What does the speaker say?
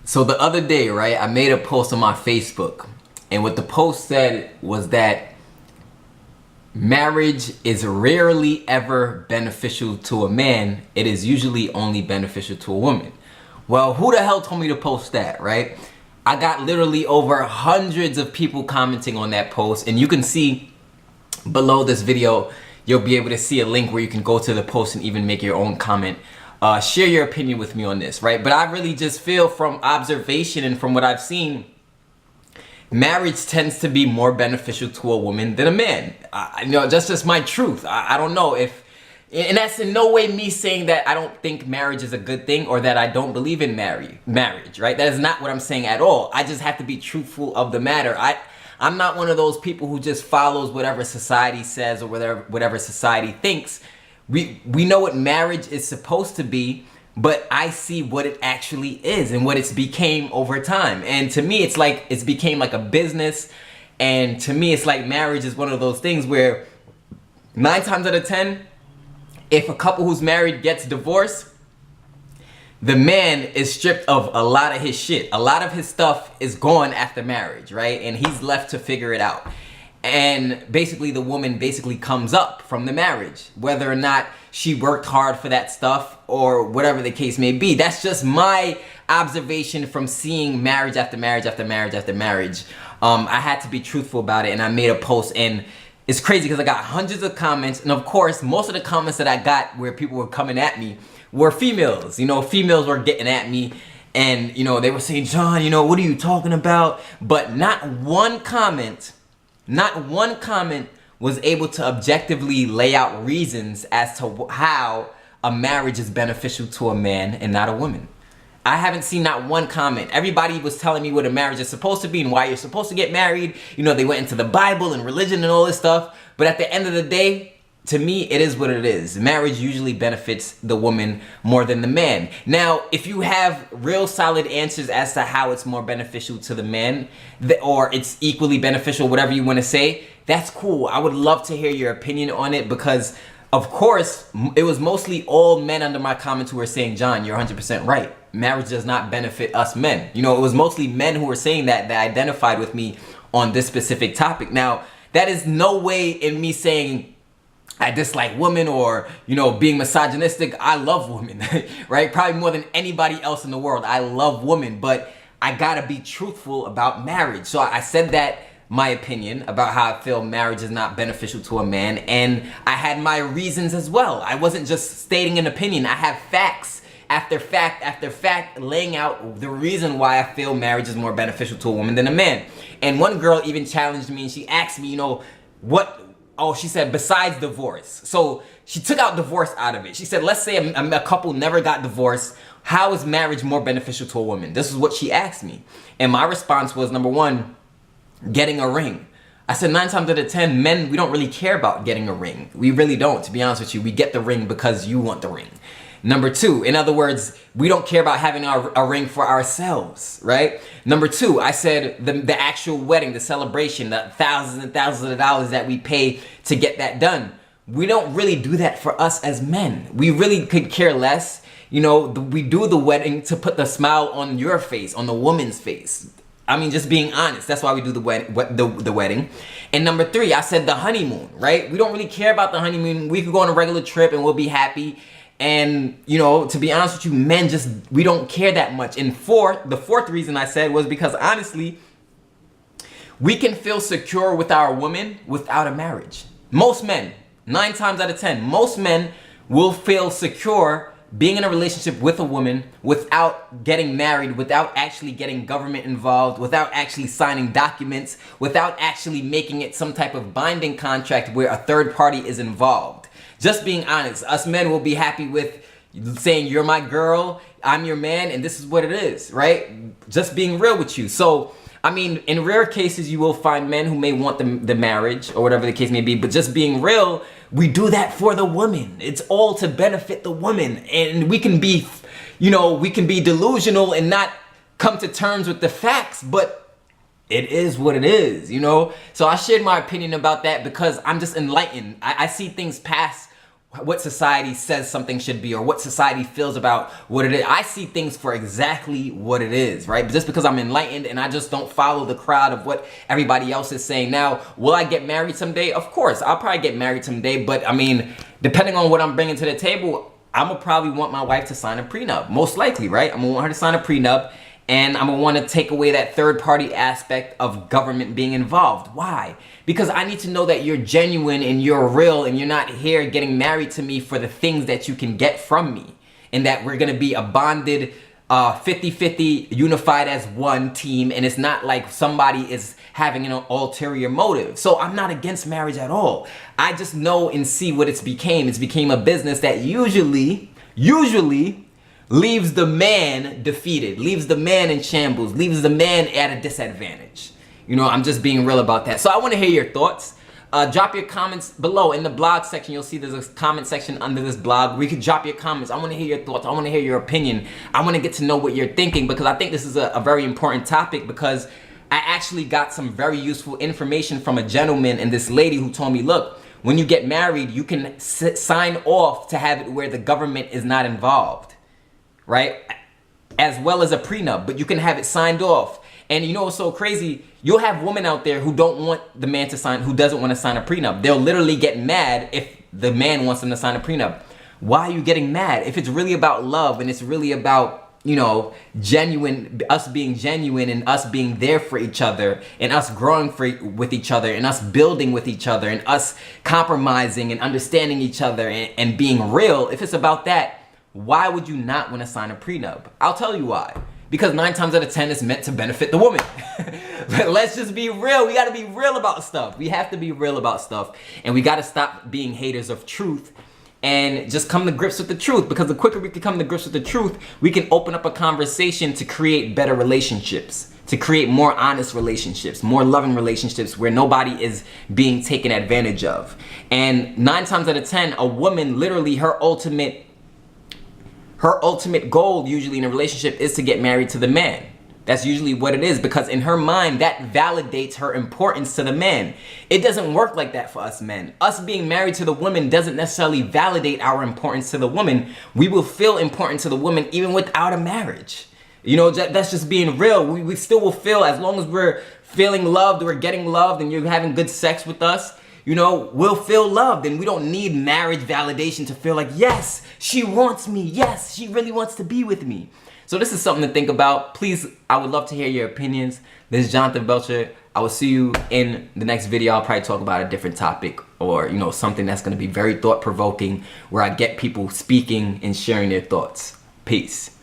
So the other day, right, I made a post on my Facebook, and what the post said was that marriage is rarely ever beneficial to a man. It is usually only beneficial to a woman. Well, who the hell told me to post that, right? I got literally over hundreds of people commenting on that post, and you can see below this video, you'll be able to see a link where you can go to the post and even make your own comment. Share your opinion with me on this, right? But I really just feel from observation and from what I've seen, marriage tends to be more beneficial to a woman than a man. That's just my truth. I don't know if, and that's in no way me saying that I don't think marriage is a good thing or that I don't believe in marriage, right? That is not what I'm saying at all. I just have to be truthful of the matter. I'm not one of those people who just follows whatever society says or whatever society thinks. We know what marriage is supposed to be, but I see what it actually is and what it's became over time. And to me, it's like it's became like a business. And to me, it's like marriage is one of those things where 9 times out of 10, if a couple who's married gets divorced, the man is stripped of a lot of his shit. A lot of his stuff is gone after marriage, right? And he's left to figure it out. And basically the woman basically comes up from the marriage, whether or not she worked hard for that stuff or whatever the case may be. That's just my observation from seeing marriage after marriage after marriage after marriage. I had to be truthful about it, and I made a post, and it's crazy because I got hundreds of comments, and of course most of the comments that I got where people were coming at me were females. Females were getting at me, and they were saying, John, what are you talking about? But not one comment was able to objectively lay out reasons as to how a marriage is beneficial to a man and not a woman. I haven't seen not one comment. Everybody was telling me what a marriage is supposed to be and why you're supposed to get married. They went into the Bible and religion and all this stuff. But at the end of the day, to me, it is what it is. Marriage usually benefits the woman more than the man. Now, if you have real solid answers as to how it's more beneficial to the man, or it's equally beneficial, whatever you want to say, that's cool. I would love to hear your opinion on it because, of course, it was mostly all men under my comments who were saying, John, you're 100% right. Marriage does not benefit us men. It was mostly men who were saying that identified with me on this specific topic. Now, that is no way in me saying I dislike women or, being misogynistic. I love women, right? Probably more than anybody else in the world. I love women, but I gotta be truthful about marriage. So I said that my opinion about how I feel marriage is not beneficial to a man, and I had my reasons as well. I wasn't just stating an opinion. I have facts after fact after fact laying out the reason why I feel marriage is more beneficial to a woman than a man. And one girl even challenged me and she asked me, she said, besides divorce. So she took out divorce out of it. She said, let's say a couple never got divorced. How is marriage more beneficial to a woman? This is what she asked me. And my response was, number one, getting a ring. I said 9 times out of 10, men, we don't really care about getting a ring. We really don't, to be honest with you. We get the ring because you want the ring. Number two, in other words, we don't care about having a ring for ourselves, right? Number two, I said the actual wedding, the celebration, the thousands and thousands of dollars that we pay to get that done. We don't really do that for us as men. We really could care less. We do the wedding to put the smile on your face, on the woman's face. I mean, just being honest, that's why we do the wedding. And number three, I said the honeymoon, right? We don't really care about the honeymoon. We could go on a regular trip and we'll be happy. And, to be honest with you, men we don't care that much. And the fourth reason I said was because honestly, we can feel secure with our woman without a marriage. Most men, 9 times out of 10, most men will feel secure being in a relationship with a woman without getting married, without actually getting government involved, without actually signing documents, without actually making it some type of binding contract where a third party is involved. Just being honest, us men will be happy with saying, you're my girl, I'm your man, and this is what it is, right? Just being real with you. So, I mean, in rare cases, you will find men who may want the marriage or whatever the case may be, but just being real, we do that for the woman. It's all to benefit the woman. And we can be, delusional and not come to terms with the facts, but it is what it is, So I shared my opinion about that because I'm just enlightened. I see things past what society says something should be or what society feels about what it is. I see things for exactly what it is, right? Just because I'm enlightened and I just don't follow the crowd of what everybody else is saying. Now, will I get married someday? Of course, I'll probably get married someday. But I mean, depending on what I'm bringing to the table, I'm gonna probably want my wife to sign a prenup. Most likely, right? I'm gonna want her to sign a prenup. And I'm gonna wanna take away that third party aspect of government being involved. Why? Because I need to know that you're genuine and you're real and you're not here getting married to me for the things that you can get from me. And that we're gonna be a bonded 50-50 unified as one team, and it's not like somebody is having an ulterior motive. So I'm not against marriage at all. I just know and see what it's became. It's became a business that usually leaves the man defeated, leaves the man in shambles, leaves the man at a disadvantage. You know, I'm just being real about that. So I want to hear your thoughts. Drop your comments below in the blog section. You'll see there's a comment section under this blog where you can drop your comments. I want to hear your thoughts. I want to hear your opinion. I want to get to know what you're thinking, because I think this is a very important topic, because I actually got some very useful information from a gentleman and this lady who told me, look, when you get married, you can sign off to have it where the government is not involved, right? As well as a prenup, but you can have it signed off. And you know what's so crazy? You'll have women out there who don't want the man to sign, who doesn't want to sign a prenup. They'll literally get mad if the man wants them to sign a prenup. Why are you getting mad? If it's really about love and it's really about, you know, genuine, us being genuine and us being there for each other and us growing with each other and us building with each other and us compromising and understanding each other and being real, if it's about that, why would you not want to sign a prenup? I'll tell you why. Because 9 times out of 10 it's meant to benefit the woman. But let's just be real. We got to be real about stuff. We have to be real about stuff. And we got to stop being haters of truth and just come to grips with the truth. Because the quicker we can come to grips with the truth, we can open up a conversation to create better relationships, to create more honest relationships, more loving relationships where nobody is being taken advantage of. And 9 times out of 10, a woman, literally her ultimate goal usually in a relationship is to get married to the man. That's usually what it is, because in her mind that validates her importance to the man. It doesn't work like that for us men. Us being married to the woman doesn't necessarily validate our importance to the woman. We will feel important to the woman even without a marriage. You know, that's just being real. We still will feel, as long as we're feeling loved, we're getting loved, and you're having good sex with us, you know, we'll feel loved, and we don't need marriage validation to feel like, yes, she wants me. Yes, she really wants to be with me. So this is something to think about. Please, I would love to hear your opinions. This is Jonathan Belcher. I will see you in the next video. I'll probably talk about a different topic, or, you know, something that's going to be very thought-provoking, where I get people speaking and sharing their thoughts. Peace.